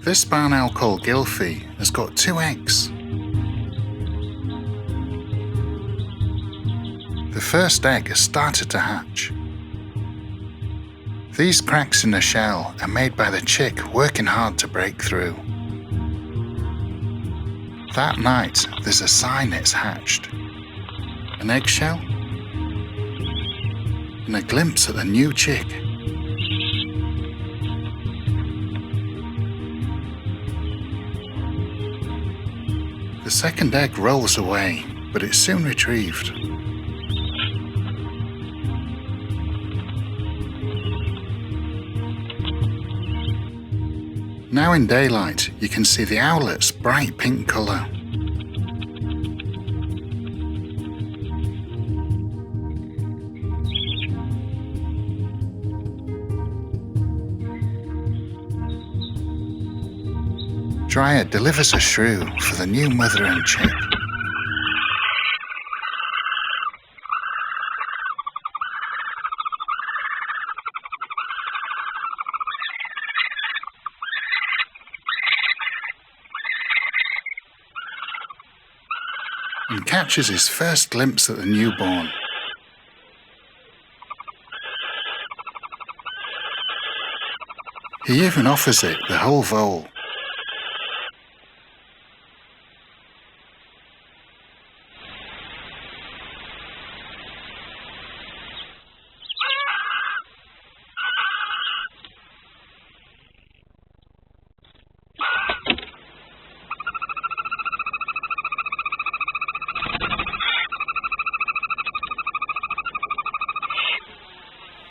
This barn owl called Gylfie has got 2 eggs. The first egg has started to hatch. These cracks in the shell are made by the chick working hard to break through. That night, there's a sign it's hatched. An eggshell and a glimpse at the new chick. The second egg rolls away, but it's soon retrieved. Now in daylight, you can see the owlet's bright pink colour. Dryer delivers a shrew for the new mother and chick. And catches his first glimpse at the newborn. He even offers it the whole vole.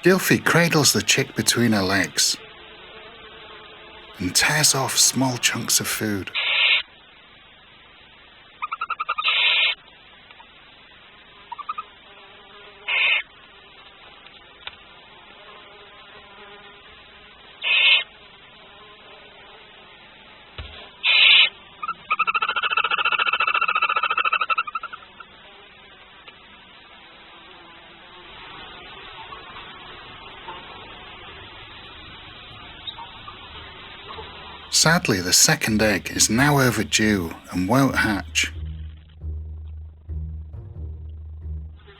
Gylfie cradles the chick between her legs and tears off small chunks of food. Sadly, the second egg is now overdue and won't hatch.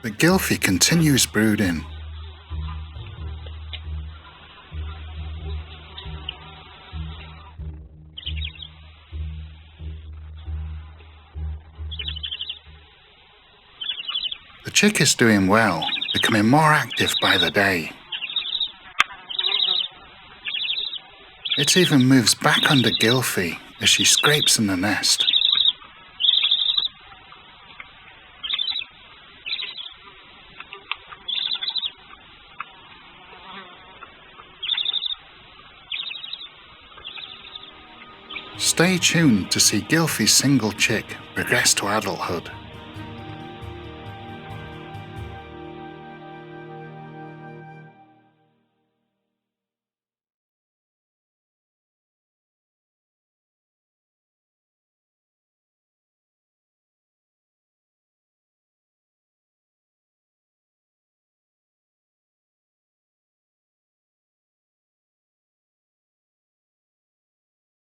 But Gylfie continues brooding. The chick is doing well, becoming more active by the day. It even moves back under Gylfie as she scrapes in the nest. Stay tuned to see Gylfie's single chick progress to adulthood.